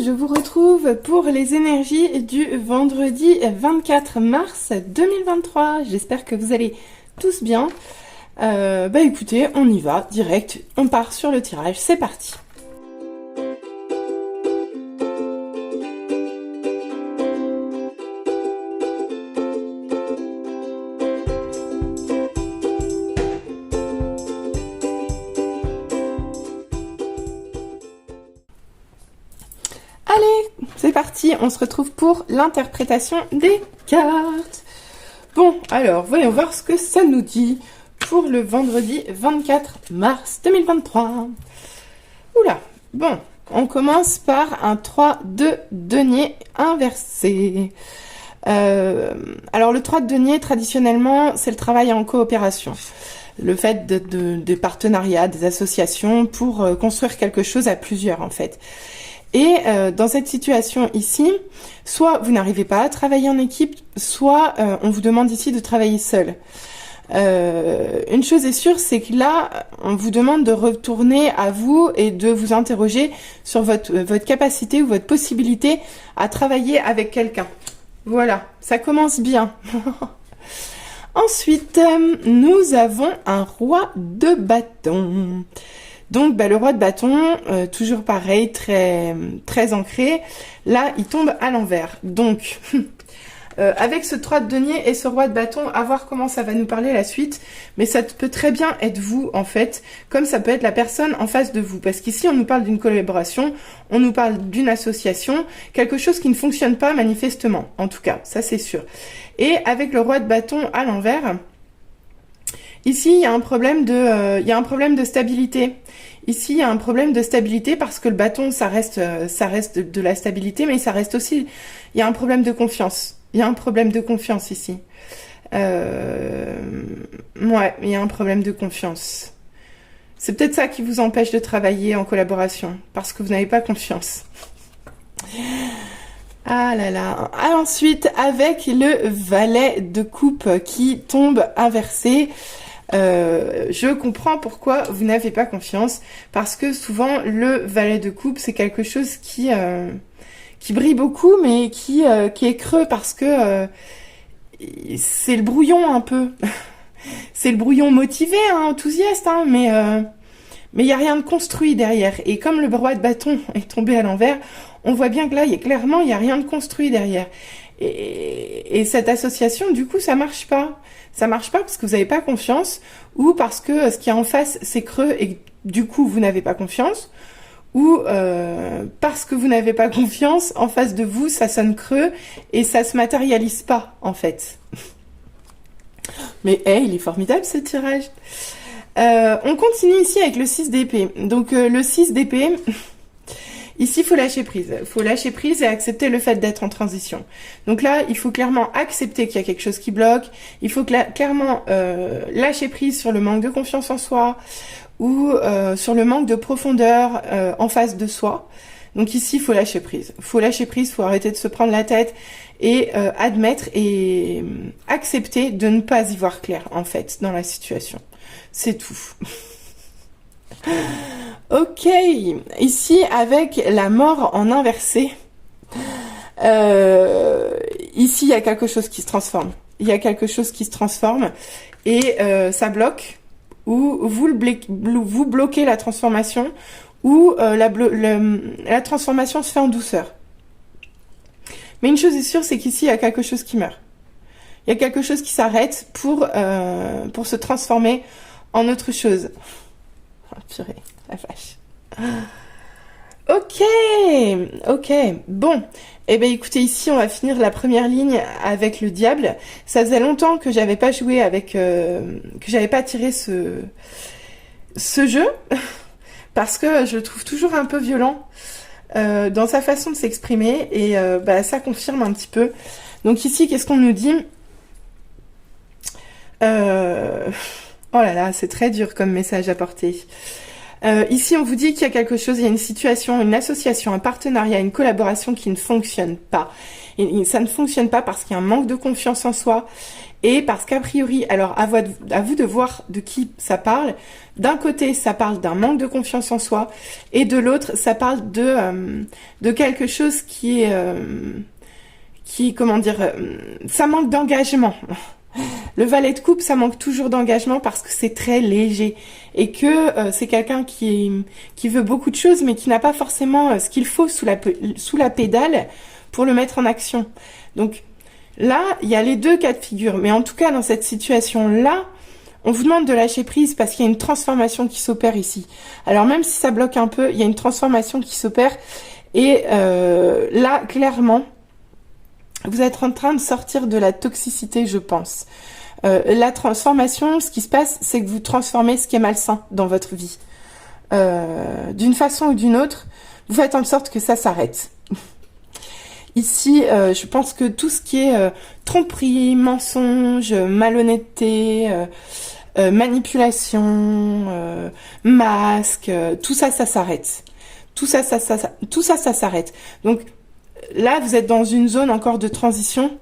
je vous retrouve pour les énergies du vendredi 24 mars 2023. J'espère que vous allez tous bien. Écoutez, on y va, direct, on part sur le tirage, c'est parti. Allez, c'est parti, on se retrouve pour l'interprétation des cartes. Bon, alors, voyons voir ce que ça nous dit pour le vendredi 24 mars 2023. Oula, bon, on commence par un 3 de denier inversé. Alors, le 3 de denier, traditionnellement, c'est le travail en coopération. Le fait des partenariats, des associations pour construire quelque chose à plusieurs, en fait. Et dans cette situation ici, soit vous n'arrivez pas à travailler en équipe, soit on vous demande ici de travailler seul. Une chose est sûre, c'est que là, on vous demande de retourner à vous et de vous interroger sur votre capacité ou votre possibilité à travailler avec quelqu'un. Voilà, ça commence bien. Ensuite, nous avons un roi de bâton. Donc, le roi de bâton, toujours pareil, très ancré. Là, il tombe à l'envers. Donc, avec ce 3 de denier et ce roi de bâton, à voir comment ça va nous parler la suite. Mais ça peut très bien être vous, en fait, comme ça peut être la personne en face de vous. Parce qu'ici, on nous parle d'une collaboration, on nous parle d'une association, quelque chose qui ne fonctionne pas manifestement. En tout cas, ça c'est sûr. Et avec le roi de bâton à l'envers... Ici, il y a un problème de stabilité. Ici, il y a un problème de stabilité parce que le bâton, ça reste de la stabilité, mais ça reste aussi, il y a un problème de confiance. Il y a un problème de confiance ici. Ouais, il y a un problème de confiance. C'est peut-être ça qui vous empêche de travailler en collaboration, parce que vous n'avez pas confiance. Ah là là. Ensuite, avec le valet de coupe qui tombe inversé, je comprends pourquoi vous n'avez pas confiance, parce que souvent le valet de coupe c'est quelque chose qui brille beaucoup, mais qui est creux parce que c'est le brouillon un peu. C'est le brouillon motivé, hein, enthousiaste, hein, mais il n'y a rien de construit derrière. Et comme le roi de bâton est tombé à l'envers, on voit bien que là, clairement, il n'y a rien de construit derrière. Et cette association, du coup, ça marche pas. Ça marche pas parce que vous n'avez pas confiance, ou parce que ce qu'il y a en face, c'est creux et du coup, vous n'avez pas confiance, ou parce que vous n'avez pas confiance, en face de vous, ça sonne creux et ça se matérialise pas, en fait. Mais il est formidable ce tirage. On continue ici avec le 6 d'épée. Donc le 6 d'épée... Ici, il faut lâcher prise. Il faut lâcher prise et accepter le fait d'être en transition. Donc là, il faut clairement accepter qu'il y a quelque chose qui bloque. Il faut clairement lâcher prise sur le manque de confiance en soi ou sur le manque de profondeur en face de soi. Donc ici, il faut lâcher prise. Il faut lâcher prise, il faut arrêter de se prendre la tête et admettre et accepter de ne pas y voir clair, en fait, dans la situation. C'est tout. Ok, ici avec la mort en inversé, ici il y a quelque chose qui se transforme. Il y a quelque chose qui se transforme et ça bloque, ou vous bloquez la transformation, ou la transformation se fait en douceur. Mais une chose est sûre, c'est qu'ici il y a quelque chose qui meurt. Il y a quelque chose qui s'arrête pour se transformer en autre chose. Oh, purée. La vache. Ok, bon. Eh bien, écoutez, ici, on va finir la première ligne avec le diable. Ça faisait longtemps que j'avais pas joué avec... que j'avais pas tiré ce jeu, parce que je le trouve toujours un peu violent dans sa façon de s'exprimer, et ça confirme un petit peu. Donc ici, qu'est-ce qu'on nous dit ? Oh là là, c'est très dur comme message à porter. Ici, on vous dit qu'il y a quelque chose, il y a une situation, une association, un partenariat, une collaboration qui ne fonctionne pas. Et ça ne fonctionne pas parce qu'il y a un manque de confiance en soi et parce qu'a priori, alors à vous de voir de qui ça parle. D'un côté, ça parle d'un manque de confiance en soi et de l'autre, ça parle de quelque chose qui est, comment dire, ça manque d'engagement. Le valet de coupe, ça manque toujours d'engagement parce que c'est très léger et que c'est quelqu'un qui veut beaucoup de choses mais qui n'a pas forcément ce qu'il faut sous la pédale pour le mettre en action. Donc là, il y a les deux cas de figure, mais en tout cas dans cette situation-là, on vous demande de lâcher prise parce qu'il y a une transformation qui s'opère ici. Alors même si ça bloque un peu, il y a une transformation qui s'opère et là, clairement, vous êtes en train de sortir de la toxicité, je pense. La transformation, ce qui se passe, c'est que vous transformez ce qui est malsain dans votre vie. D'une façon ou d'une autre, vous faites en sorte que ça s'arrête. Ici, je pense que tout ce qui est tromperie, mensonge, malhonnêteté, manipulation, masque, tout ça, ça s'arrête. Tout ça, ça s'arrête. Donc là, vous êtes dans une zone encore de transition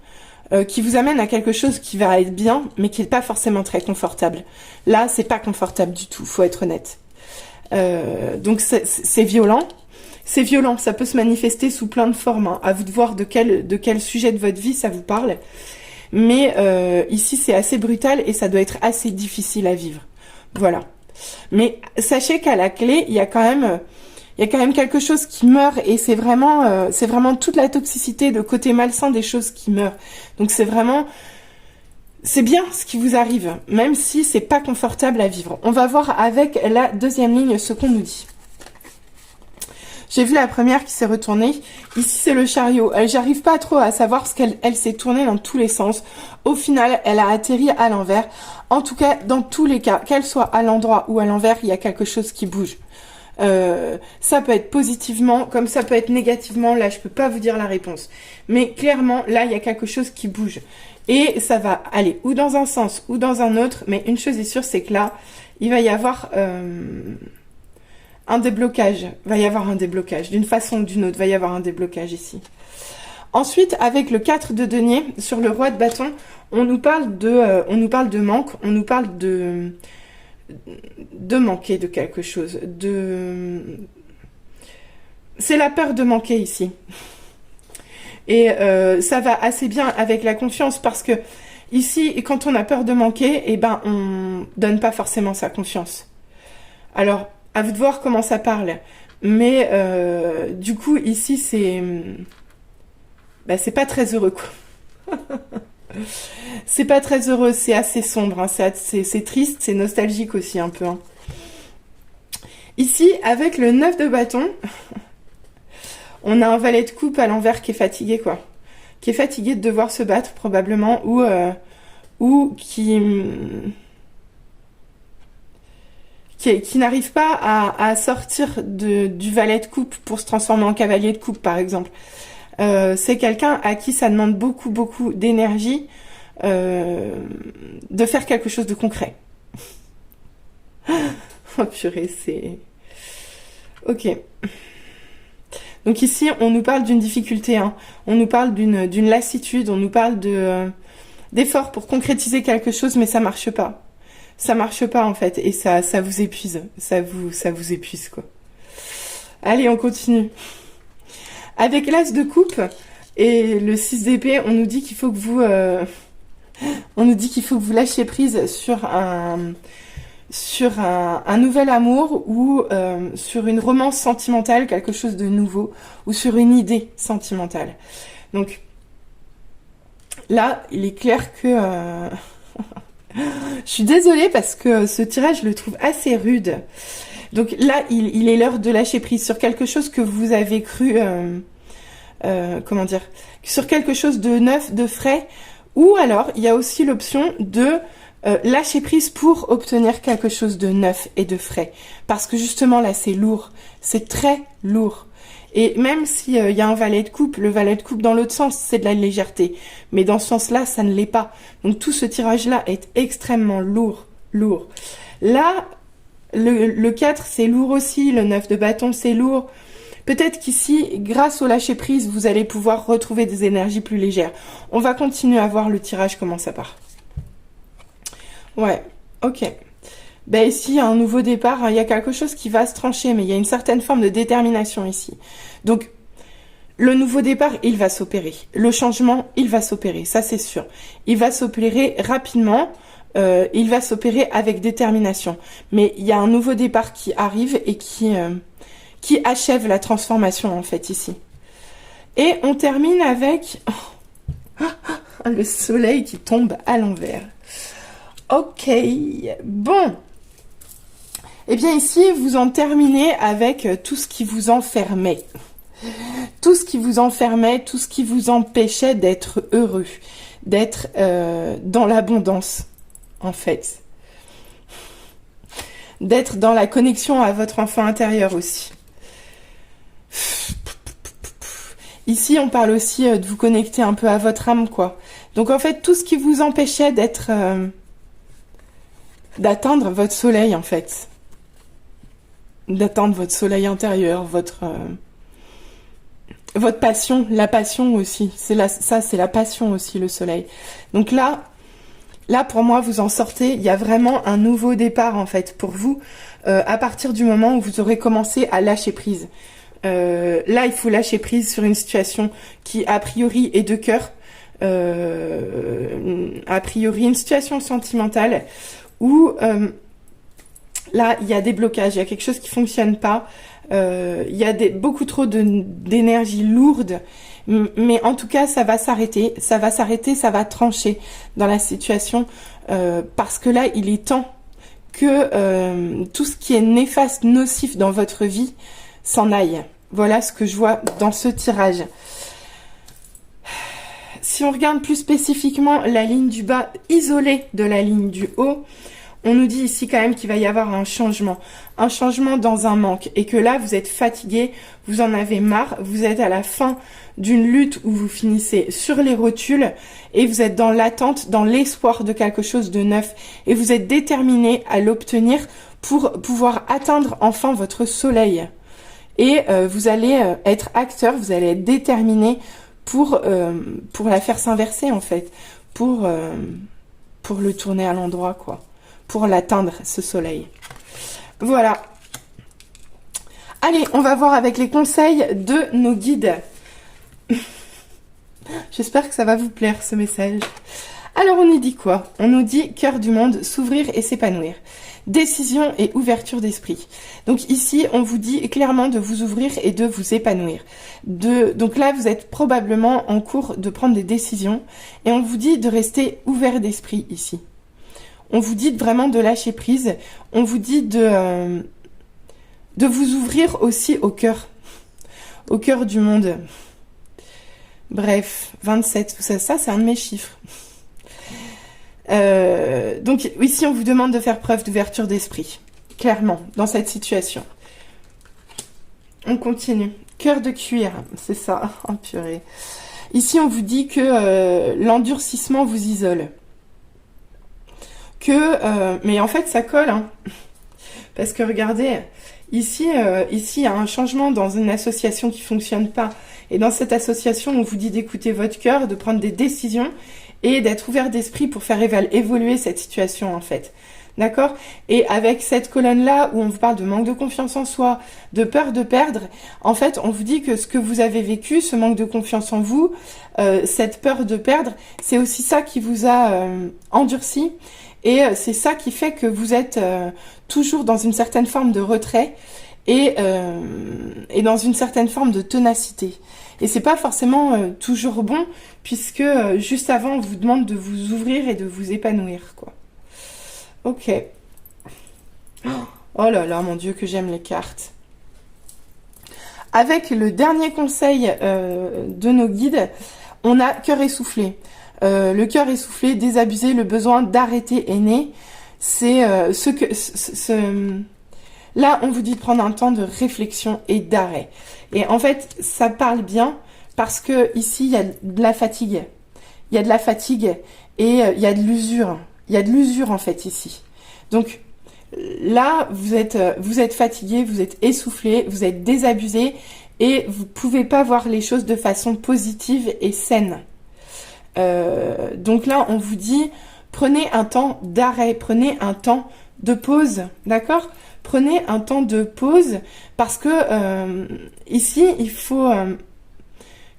qui vous amène à quelque chose qui va être bien, mais qui n'est pas forcément très confortable. Là, c'est pas confortable du tout, faut être honnête. Donc c'est violent. C'est violent, ça peut se manifester sous plein de formes. Hein. À vous de voir de quel sujet de votre vie ça vous parle. Mais ici, c'est assez brutal et ça doit être assez difficile à vivre. Voilà. Mais sachez qu'à la clé, il y a quand même quelque chose qui meurt et c'est vraiment toute la toxicité, le côté malsain des choses qui meurent. Donc c'est bien ce qui vous arrive, même si c'est pas confortable à vivre. On va voir avec la deuxième ligne ce qu'on nous dit. J'ai vu la première qui s'est retournée. Ici, c'est le chariot. J'arrive pas trop à savoir parce qu'elle s'est tournée dans tous les sens. Au final, elle a atterri à l'envers. En tout cas, dans tous les cas, qu'elle soit à l'endroit ou à l'envers, il y a quelque chose qui bouge. Ça peut être positivement, comme ça peut être négativement. Là, je peux pas vous dire la réponse. Mais clairement, là, il y a quelque chose qui bouge. Et ça va aller ou dans un sens ou dans un autre. Mais une chose est sûre, c'est que là, il va y avoir... un déblocage, va y avoir un déblocage, d'une façon ou d'une autre, va y avoir un déblocage ici. Ensuite, avec le 4 de denier, sur le roi de bâton, on nous parle de manque, on nous parle de manquer de quelque chose, c'est la peur de manquer ici. Et ça va assez bien avec la confiance parce que ici, quand on a peur de manquer, eh ben, on donne pas forcément sa confiance. Alors, à vous de voir comment ça parle. Mais du coup, ici, c'est pas très heureux, quoi. C'est pas très heureux, c'est assez sombre. Hein, c'est triste, c'est nostalgique aussi un peu. Hein. Ici, avec le 9 de bâton, on a un valet de coupe à l'envers qui est fatigué, quoi. Qui est fatigué de devoir se battre, probablement, ou qui n'arrive pas à sortir du valet de coupe pour se transformer en cavalier de coupe, par exemple. C'est quelqu'un à qui ça demande beaucoup, beaucoup d'énergie de faire quelque chose de concret. Oh purée, c'est... Ok. Donc ici, on nous parle d'une difficulté, hein. On nous parle d'une lassitude, on nous parle d'efforts pour concrétiser quelque chose, mais ça marche pas. Ça marche pas en fait et ça vous épuise, ça vous épuise quoi. Allez, on continue. Avec l'as de coupe et le 6 d'épée, on nous dit qu'il faut que vous lâchiez prise sur un nouvel amour ou sur une romance sentimentale, quelque chose de nouveau ou sur une idée sentimentale. Donc là, il est clair que je suis désolée parce que ce tirage, je le trouve assez rude. Donc là, il est l'heure de lâcher prise sur quelque chose que vous avez cru, comment dire, sur quelque chose de neuf, de frais. Ou alors, il y a aussi l'option de lâcher prise pour obtenir quelque chose de neuf et de frais. Parce que justement, là, c'est lourd. C'est très lourd. Et même s'il y a un valet de coupe, le valet de coupe dans l'autre sens, c'est de la légèreté. Mais dans ce sens-là, ça ne l'est pas. Donc tout ce tirage-là est extrêmement lourd. Là, Le 4, c'est lourd aussi. Le 9 de bâton, c'est lourd. Peut-être qu'ici, grâce au lâcher-prise, vous allez pouvoir retrouver des énergies plus légères. On va continuer à voir le tirage, comment ça part. Ouais, ok. Ben ici, il y a un nouveau départ. Hein. Il y a quelque chose qui va se trancher, mais il y a une certaine forme de détermination ici. Donc, le nouveau départ, il va s'opérer. Le changement, il va s'opérer. Ça, c'est sûr. Il va s'opérer rapidement. Il va s'opérer avec détermination. Mais il y a un nouveau départ qui arrive et qui achève la transformation, en fait, ici. Et on termine avec le soleil qui tombe à l'envers. Ok, bon. Eh bien, ici, vous en terminez avec tout ce qui vous enfermait. Tout ce qui vous enfermait, tout ce qui vous empêchait d'être heureux, d'être dans l'abondance, en fait. D'être dans la connexion à votre enfant intérieur aussi. Ici, on parle aussi de vous connecter un peu à votre âme, quoi. Donc, en fait, tout ce qui vous empêchait d'être... d'atteindre votre soleil, en fait. D'atteindre votre soleil intérieur, votre passion, la passion aussi. Ça, c'est la passion aussi, le soleil. Donc là, pour moi, vous en sortez. Il y a vraiment un nouveau départ, en fait, pour vous, à partir du moment où vous aurez commencé à lâcher prise. Là, il faut lâcher prise sur une situation qui, a priori, est de cœur. A priori, une situation sentimentale où là, il y a des blocages, il y a quelque chose qui fonctionne pas. Il y a beaucoup trop d'énergie lourde. Mais en tout cas, ça va s'arrêter, ça va trancher dans la situation. Parce que là, il est temps que tout ce qui est néfaste, nocif dans votre vie s'en aille. Voilà ce que je vois dans ce tirage. Si on regarde plus spécifiquement la ligne du bas isolée de la ligne du haut, on nous dit ici quand même qu'il va y avoir un changement dans un manque, et que là vous êtes fatigué, vous en avez marre, vous êtes à la fin d'une lutte où vous finissez sur les rotules et vous êtes dans l'attente, dans l'espoir de quelque chose de neuf, et vous êtes déterminé à l'obtenir pour pouvoir atteindre enfin votre soleil. Et vous allez être acteur, vous allez être déterminé pour la faire s'inverser, en fait, pour le tourner à l'endroit, quoi, pour l'atteindre, ce soleil. Voilà. Allez, on va voir avec les conseils de nos guides. J'espère que ça va vous plaire, ce message. Alors, on nous dit quoi? On nous dit cœur du monde, s'ouvrir et s'épanouir. Décision et ouverture d'esprit. Donc ici, on vous dit clairement de vous ouvrir et de vous épanouir. Donc là, vous êtes probablement en cours de prendre des décisions, et on vous dit de rester ouvert d'esprit ici. On vous dit vraiment de lâcher prise. On vous dit de vous ouvrir aussi au cœur du monde. Bref, 27, tout ça c'est un de mes chiffres. Donc ici, on vous demande de faire preuve d'ouverture d'esprit, clairement, dans cette situation. On continue. Cœur de cuir, c'est ça, oh, purée. Ici, on vous dit que l'endurcissement vous isole. Mais en fait, ça colle, hein. Parce que regardez, ici, il y a un changement dans une association qui fonctionne pas. Et dans cette association, on vous dit d'écouter votre cœur, de prendre des décisions et d'être ouvert d'esprit pour faire évoluer cette situation, en fait. D'accord? Et avec cette colonne-là, où on vous parle de manque de confiance en soi, de peur de perdre, en fait, on vous dit que ce que vous avez vécu, ce manque de confiance en vous, cette peur de perdre, c'est aussi ça qui vous a endurci. Et c'est ça qui fait que vous êtes toujours dans une certaine forme de retrait et dans une certaine forme de ténacité. Et c'est pas forcément toujours bon, puisque juste avant, on vous demande de vous ouvrir et de vous épanouir, quoi. Ok. Oh là là, mon Dieu, que j'aime les cartes. Avec le dernier conseil de nos guides, on a cœur essoufflé. Le cœur essoufflé, désabusé, le besoin d'arrêter est né. C'est là, on vous dit de prendre un temps de réflexion et d'arrêt. Et en fait, ça parle bien parce que ici, il y a de la fatigue. Il y a de la fatigue et il y a de l'usure. Il y a de l'usure, en fait, ici. Donc, Là, vous êtes fatigué, vous êtes essoufflé, vous êtes désabusé et vous pouvez pas voir les choses de façon positive et saine. Donc là, on vous dit, prenez un temps d'arrêt, prenez un temps de pause, d'accord? Prenez un temps de pause parce que ici, il faut...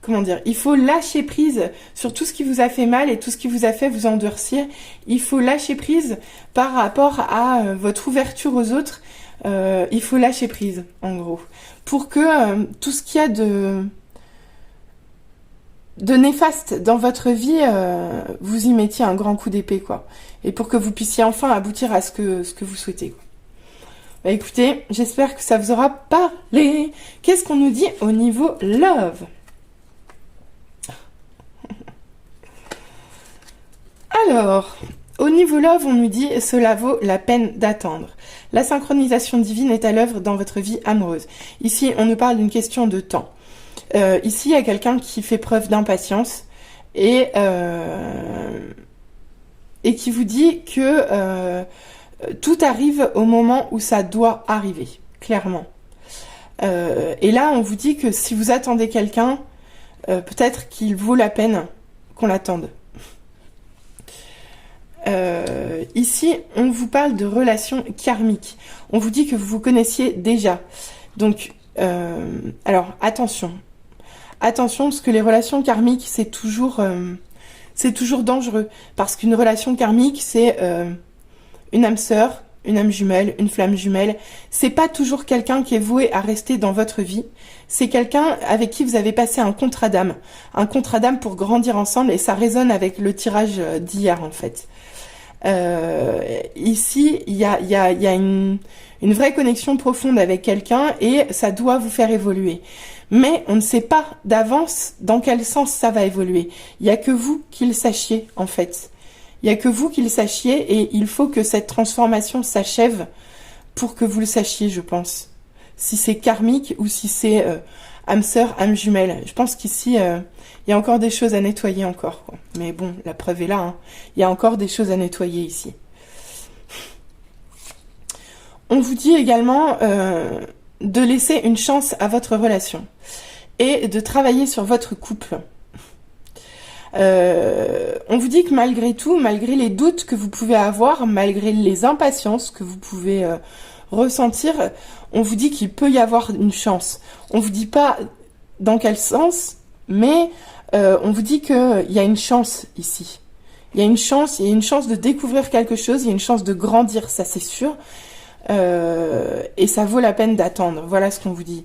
comment dire, il faut lâcher prise sur tout ce qui vous a fait mal et tout ce qui vous a fait vous endurcir. Il faut lâcher prise par rapport à votre ouverture aux autres. Il faut lâcher prise, en gros, pour que tout ce qu'il y a de néfaste dans votre vie, vous y mettiez un grand coup d'épée, quoi. Et pour que vous puissiez enfin aboutir à ce que vous souhaitez, quoi. Bah écoutez, j'espère que ça vous aura parlé. Qu'est-ce qu'on nous dit au niveau love ? Alors, au niveau love, on nous dit « Cela vaut la peine d'attendre ». La synchronisation divine est à l'œuvre dans votre vie amoureuse. Ici, on nous parle d'une question de temps. Ici, il y a quelqu'un qui fait preuve d'impatience et qui vous dit que tout arrive au moment où ça doit arriver, clairement. Et là, on vous dit que si vous attendez quelqu'un, peut-être qu'il vaut la peine qu'on l'attende. Ici, on vous parle de relations karmiques. On vous dit que vous vous connaissiez déjà. Donc, alors, attention. Attention, parce que les relations karmiques, c'est toujours dangereux. Parce qu'une relation karmique, c'est une âme sœur, une âme jumelle, une flamme jumelle. C'est pas toujours quelqu'un qui est voué à rester dans votre vie. C'est quelqu'un avec qui vous avez passé un contrat d'âme. Un contrat d'âme pour grandir ensemble, et ça résonne avec le tirage d'hier, en fait. Ici, il y a une vraie connexion profonde avec quelqu'un et ça doit vous faire évoluer. Mais on ne sait pas d'avance dans quel sens ça va évoluer. Il n'y a que vous qui le sachiez, en fait. Il n'y a que vous qui le sachiez et il faut que cette transformation s'achève pour que vous le sachiez, je pense. Si c'est karmique ou si c'est âme sœur, âme jumelle. Je pense qu'ici... il y a encore des choses à nettoyer encore, quoi. Mais bon, la preuve est là, hein. Il y a encore des choses à nettoyer ici. On vous dit également de laisser une chance à votre relation et de travailler sur votre couple. On vous dit que malgré tout, malgré les doutes que vous pouvez avoir, malgré les impatiences que vous pouvez ressentir, on vous dit qu'il peut y avoir une chance. On vous dit pas dans quel sens, mais on vous dit qu'il y a une chance ici. Il y a une chance de découvrir quelque chose, il y a une chance de grandir, ça c'est sûr. Et ça vaut la peine d'attendre. Voilà ce qu'on vous dit.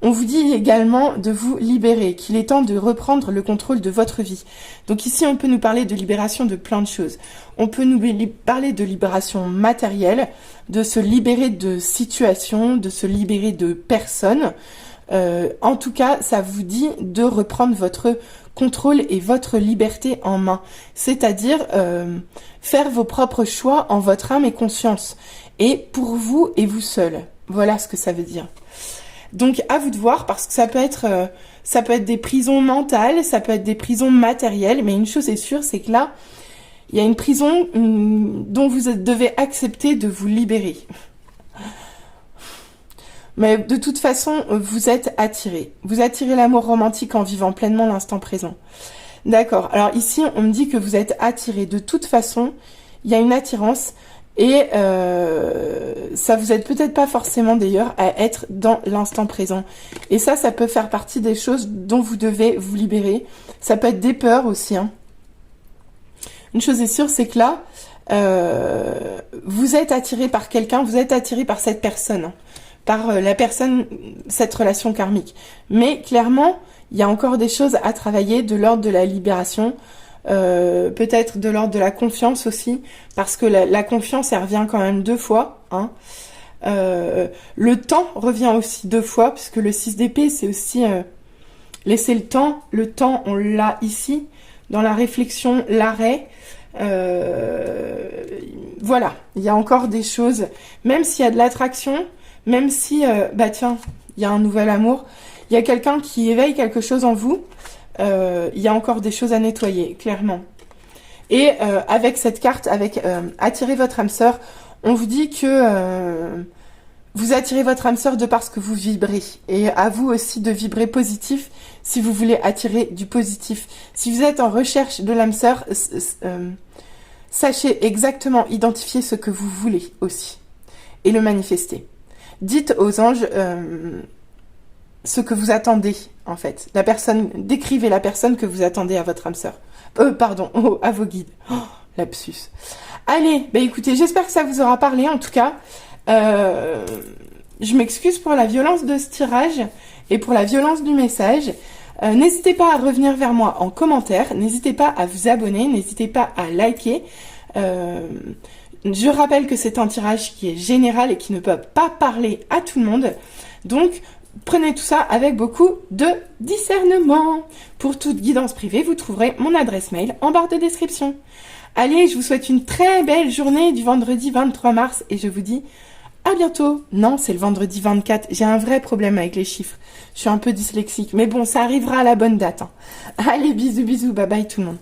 On vous dit également de vous libérer, qu'il est temps de reprendre le contrôle de votre vie. Donc ici, on peut nous parler de libération de plein de choses. On peut nous parler de libération matérielle, de se libérer de situations, de se libérer de personnes. En tout cas, ça vous dit de reprendre votre contrôle et votre liberté en main. C'est-à-dire faire vos propres choix en votre âme et conscience. Et pour vous et vous seul. Voilà ce que ça veut dire. Donc à vous de voir, parce que ça peut être des prisons mentales, ça peut être des prisons matérielles, mais une chose est sûre, c'est que là, il y a une prison dont vous devez accepter de vous libérer. Mais de toute façon, vous êtes attiré. Vous attirez l'amour romantique en vivant pleinement l'instant présent. D'accord. Alors ici, on me dit que vous êtes attiré. De toute façon, il y a une attirance. Et ça vous aide peut-être pas forcément d'ailleurs à être dans l'instant présent. Et ça peut faire partie des choses dont vous devez vous libérer. Ça peut être des peurs aussi, hein. Une chose est sûre, c'est que là, vous êtes attiré par quelqu'un, vous êtes attiré par cette personne, hein, par la personne, cette relation karmique. Mais clairement, il y a encore des choses à travailler de l'ordre de la libération. Peut-être de l'ordre de la confiance aussi, parce que la confiance, elle revient quand même 2 fois, hein. Le temps revient aussi 2 fois, puisque le 6 d'épée, c'est aussi laisser le temps. Le temps, on l'a ici, dans la réflexion, l'arrêt. Voilà, il y a encore des choses, même s'il y a de l'attraction, même si, bah tiens, il y a un nouvel amour, il y a quelqu'un qui éveille quelque chose en vous. Il y a encore des choses à nettoyer, clairement. Et avec cette carte, avec attirer votre âme sœur, on vous dit que vous attirez votre âme sœur de par ce que vous vibrez. Et à vous aussi de vibrer positif si vous voulez attirer du positif. Si vous êtes en recherche de l'âme sœur, sachez exactement identifier ce que vous voulez aussi. Et le manifester. Dites aux anges ce que vous attendez, en fait. Décrivez la personne que vous attendez à votre âme sœur. À vos guides. Oh, lapsus. Allez, bah écoutez, j'espère que ça vous aura parlé, en tout cas. Je m'excuse pour la violence de ce tirage et pour la violence du message. N'hésitez pas à revenir vers moi en commentaire, n'hésitez pas à vous abonner, n'hésitez pas à liker. Je rappelle que c'est un tirage qui est général et qui ne peut pas parler à tout le monde. Donc, prenez tout ça avec beaucoup de discernement. Pour toute guidance privée, vous trouverez mon adresse mail en barre de description. Allez, je vous souhaite une très belle journée du vendredi 23 mars et je vous dis à bientôt. Non, c'est le vendredi 24. J'ai un vrai problème avec les chiffres. Je suis un peu dyslexique. Mais bon, ça arrivera à la bonne date. Hein. Allez, bisous, bisous. Bye bye tout le monde.